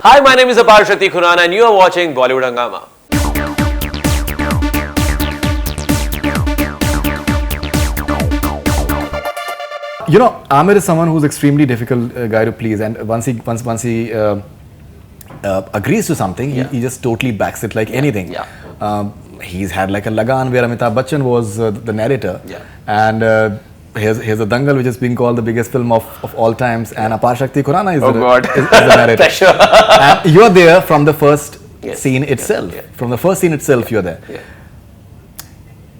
Hi, my name is Apar Shakti Khurana and you are watching Bollywood Hungama. You know, Aamir is someone who's extremely difficult guy to please, and once he agrees to something, he just totally backs it like anything. He's had like a Lagan where Amitabh Bachchan was the narrator, and here's a Dangal which has been called the biggest film of all times, and Apar Shakti Khurana is, is the narrator. Pressure. And you're there from the first scene itself. From the first scene itself, you're there.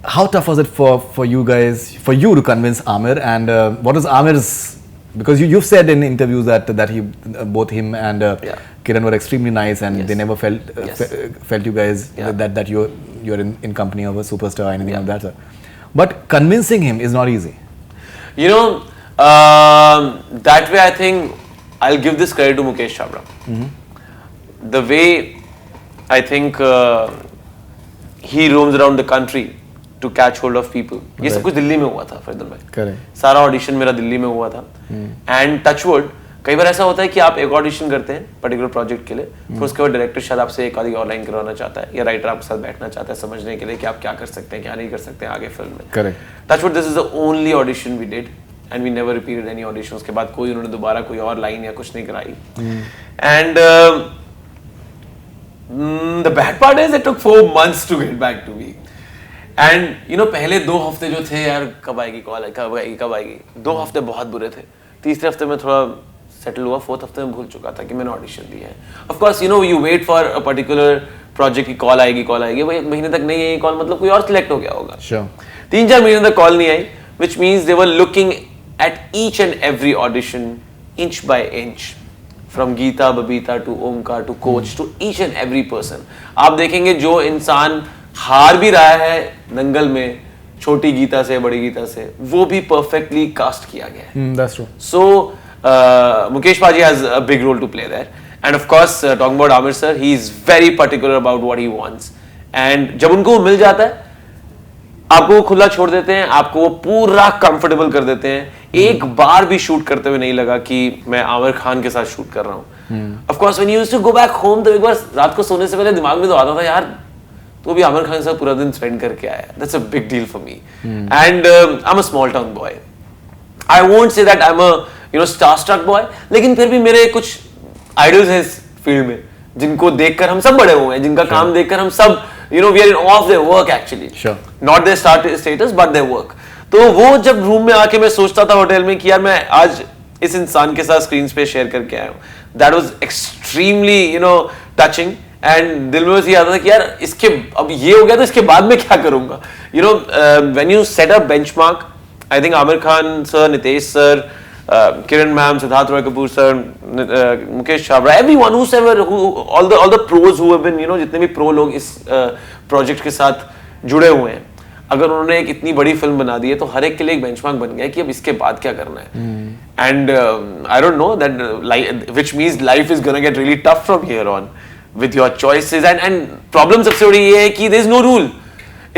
How tough was it for you guys, for you to convince Aamir, and what was Aamir's, because you've said in interviews that he, both him and Kiran were extremely nice, and they never felt felt you guys that you're in company of a superstar or anything like that, sir. But convincing him is not easy. You know, that way I think I'll give this credit to Mukesh Chhabra. The way I think he roams around the country to catch hold of people. ये सब कुछ दिल्ली में हुआ था फरीदुल भाई. Correct. सारा audition मेरा दिल्ली में हुआ था. And touchwood, कई बार ऐसा होता है कि आप एक ऑडिशन करते हैं पर्टिकुलर प्रोजेक्ट के लिए, फिर उसके बाद डायरेक्टर शायद आपसे एक आधी और लाइन करवाना चाहता है या राइटर आपके साथ बैठना चाहता है समझने के लिए कि आप क्या कर सकते हैं क्या नहीं कर सकते हैं आगे फिल्म में. Correct. Touchwood, this is the only audition we did and we never repeated any audition. उसके बाद कोई उन्होंने दोबारा कोई और लाइन या कुछ नहीं कराई. And the bad part is it took 4 months to get back to me. And you know पहले 2 हफ्ते जो थे यार कब आएगी कॉल, कब आएगी 2 हफ्ते बहुत बुरे थे. तीसरे हफ्ते में थोड़ा सेटल हुआ, 4th हफ्ते में भूल चुका था कि मैंने ऑडिशन दिया है. Of course you know you wait for a particular project की कॉल आएगी वो 1 महीने तक नहीं आई कॉल, मतलब कोई और सिलेक्ट हो गया होगा. 3-4 महीने तक कॉल नहीं आई, which means they were looking at each and every audition inch by inch, from Geeta Babita to Omkar to coach to each and every person. आप देखेंगे जो इंसान हार भी रहा है दंगल में छोटी गीता से बड़ी गीता से, वो भी परफेक्टली कास्ट किया गया है. That's true. So Mukesh Paji has a big role to play there, and of course talking about Aamir sir, he is very particular about what he wants, and जब उनको वो मिल जाता है आपको वो खुला छोड़ देते हैं, आपको वो पूरा कंफर्टेबल कर देते हैं. एक बार भी शूट करते हुए नहीं लगा कि मैं आमिर खान के साथ शूट कर रहा हूँ. Of course when you used to go back home, तो एक बार रात को सोने से पहले दिमाग में तो आता था यार तो भी आमिर खान के साथ पूरा दिन स्पेंड करके आया. That's a big deal for me. And I am a small town boy. I won't say that I am a you know star struck boy, लेकिन फिर भी मेरे कुछ आइडल्स हैं इस फील्ड में जिनको देखकर हम सब बड़े हुए हैं, जिनका काम देखकर हम सब you know we are in of their work actually, not their status but their work. तो वो जब रूम में आके मैं सोचता था होटल में कि यार मैं आज इस इंसान के साथ स्क्रीन पे शेयर करके आया हूँ, that was extremely you know touching. And दिल में बस ये आता था कि यार इसके अब ये हो गया तो इसके बाद में क्या करूंगा. You know when you set up benchmark, I think Aamir Khan sir, Nitesh sir, Kiran ma'am, Siddharth Roy Kapur sir, Mukesh Chhabra, everyone whoever, all the pros who have been, you know जितने भी प्रो लोग इस प्रोजेक्ट के साथ जुड़े हुए हैं, अगर उन्होंने एक इतनी बड़ी फिल्म बना दी है तो हर एक के लिए एक बेंचमार्क बन गया कि अब इसके बाद क्या करना है. And I don't know that which means life is gonna get really tough from here on with your choices, and problem सबसे बड़ी ये है कि there is no rule.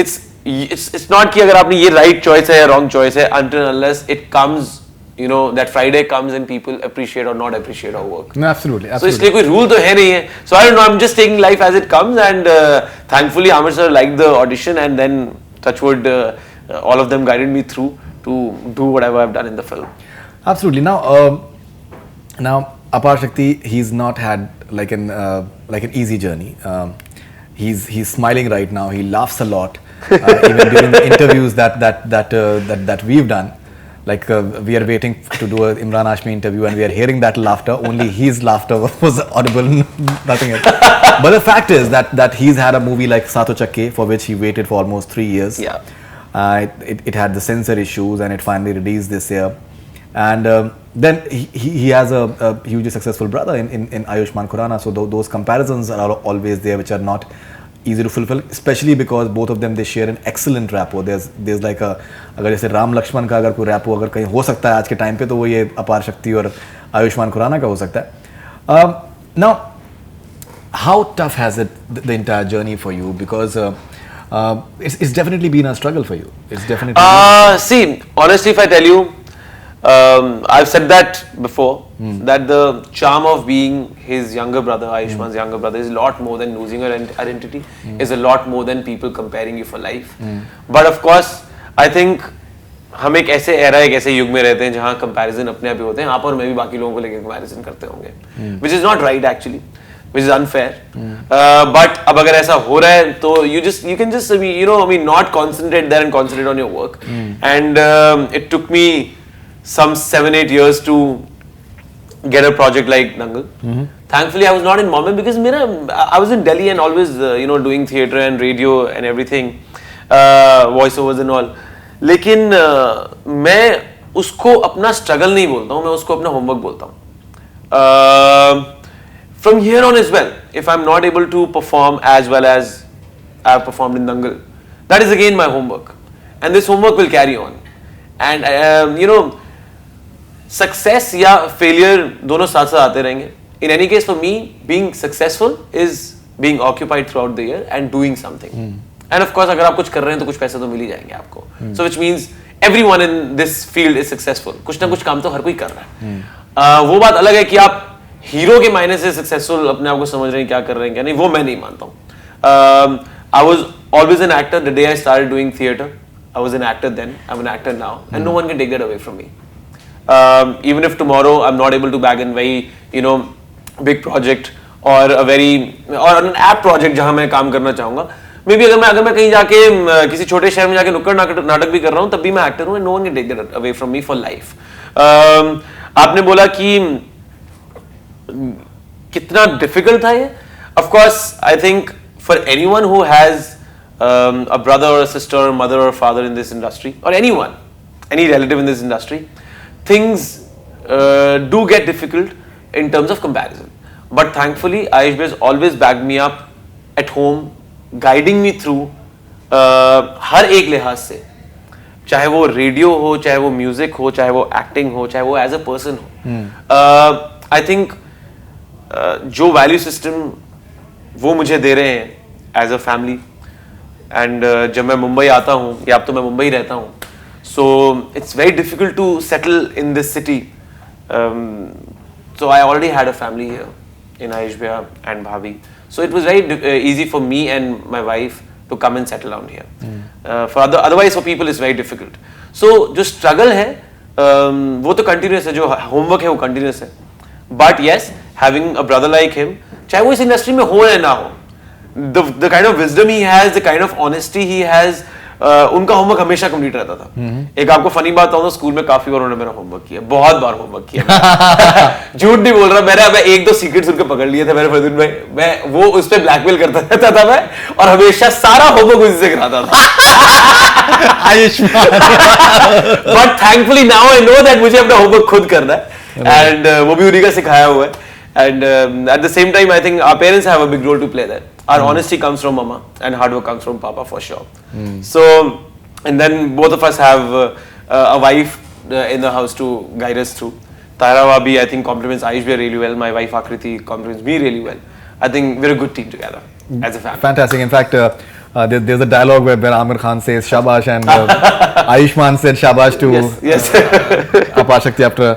It's not कि अगर आपने ये right choice है या wrong choice है, until unless it comes, you know, that Friday comes and people appreciate or not appreciate our work. No, absolutely. So इसलिए कोई rule तो है नहीं है. So I don't know, I'm just taking life as it comes, and thankfully Aamir sir liked the audition, and then touchwood all of them guided me through to do whatever I've done in the film. Absolutely. Now Apar Shakti, he's not had like an easy journey. He's smiling right now. He laughs a lot, even during the interviews that we've done. Like we are waiting to do a Imran Hashmi interview, and we are hearing that laughter. Only his laughter was audible, nothing else. But the fact is that he's had a movie like Saato Chakke, for which he waited for almost 3 years. It had the censor issues, and it finally released this year. And then he has a hugely successful brother in Ayushmann Khurrana, so those comparisons are always there, which are not easy to fulfill, especially because both of them they share an excellent rapport. There's like a, अगर जैसे राम लक्ष्मण का अगर कोई rapport अगर कहीं हो सकता है आज के टाइम पे, तो वो ये अपार शक्ति और आयुष्मान खुराना का हो सकता है. Now, how tough has it the entire journey for you? Because it's definitely been a struggle for you. It's definitely see, honestly, if I tell you, I've said that before, that the charm of being his younger brother, Ayushman's younger brother, is a lot more than losing your identity, is a lot more than people comparing you for life. But of course, I think हम एक ऐसे era, एक ऐसे युग में रहते हैं जहाँ कंपैरिजन अपने आप ही होते हैं. आप और मैं भी बाकी लोगों को लेकर कंपैरिजन करते होंगे, which is not right actually, which is unfair. But अब अगर ऐसा हो रहा है तो you can just not concentrate there and concentrate on your work. And it took me some 7-8 years to get a project like Dangal. Thankfully, I was not in Mumbai because I was in Delhi and always doing theatre and radio and everything, voiceovers and all. लेकिन मैं उसको अपना struggle नहीं बोलता हूँ, मैं उसको अपना होमवर्क बोलता हूँ. From here on as well, if I'm not able to perform as well as I've performed in Dangal, that is again my homework, and this homework will carry on. And success या failure दोनों साथ साथ आते रहेंगे. In any case, for me, being successful is being occupied throughout the year and doing something. And of course, अगर आप कुछ कर रहे हैं तो कुछ पैसे तो मिल ही जाएंगे आपको. So which means everyone in this field is successful. कुछ ना कुछ काम तो हर कोई कर रहा है. वो बात अलग है कि आप हीरो के मायने से सक्सेसफुल अपने आप को समझ रहे हैं, क्या कर रहे हैं क्या नहीं, वो मैं नहीं मानता हूँ. I was always an actor. The day I started doing theatre, I was an actor then. I'm an actor now, and no one can take that away from me. Even if tomorrow I'm not able to bag in very big project or an app project जहाँ मैं काम करना चाहूँगा, may be अगर मैं कहीं जाके किसी छोटे शहर में जाके नुक्कड़ नाटक भी कर रहा हूँ, तब भी मैं एक्टर हूँ. No one can take that away from me for life. आपने बोला कि कितना डिफिकल्ट था ये. Of course I think for anyone who has a brother और सिस्टर, मदर और फादर इन दिस इंडस्ट्री, और anyone, any relative in this industry, things do get difficult in terms of comparison. But thankfully Ayush भाई has always backed me up at home, guiding me through हर एक लिहाज से, चाहे वो radio हो, चाहे वो म्यूजिक हो, चाहे वो एक्टिंग हो, चाहे वो एज अ पर्सन हो. आई थिंक जो वैल्यू सिस्टम वो मुझे दे रहे हैं एज अ फैमिली. एंड जब मैं मुंबई आता हूँ, या अब तो मैं मुंबई रहता हूँ, so it's very difficult to settle in this city. So I already had a family here in Ayush Bhaiya and Bhabhi. So it was very easy for me and my wife to come and settle down here. Otherwise for people it's very difficult. So जो struggle है वो तो continuous है, जो homework है वो continuous है. But yes, having a brother like him, चाहे वो इस industry में हो या ना हो, the kind of wisdom he has, the kind of honesty he has, उनका होमवर्क हमेशा कंप्लीट रहता था. एक आपको फनी बात बताऊं, स्कूल में काफी बार उन्होंने मेरा होमवर्क किया, बहुत बार होमवर्क किया. झूठ नहीं बोल रहा, मैं एक दो सीक्रेट्स उनके पकड़ लिए थे मेरे फरदीन भाई. मैं वो उस पे ब्लैकमेल करता रहता था मैं, और हमेशा सारा होमवर्क उसी से कराता था. Ayushman. But thankfully now I know that मुझे अपना होमवर्क खुद करना है, एंड वो भी उन्हीं का सिखाया हुआ है. And at the same time, I think our parents have a big role to play there. Our honesty comes from mama, and hard work comes from papa for sure. So, and then both of us have a wife in the house to guide us through. Taira Wabi, I think, compliments Ayush Bhaiya really well. My wife Akriti compliments me really well. I think we're a good team together as a family. Fantastic. In fact, there's a dialogue where Amir Khan says Shabash, and Ayushman said Shabash to Yes. Apar Shakti after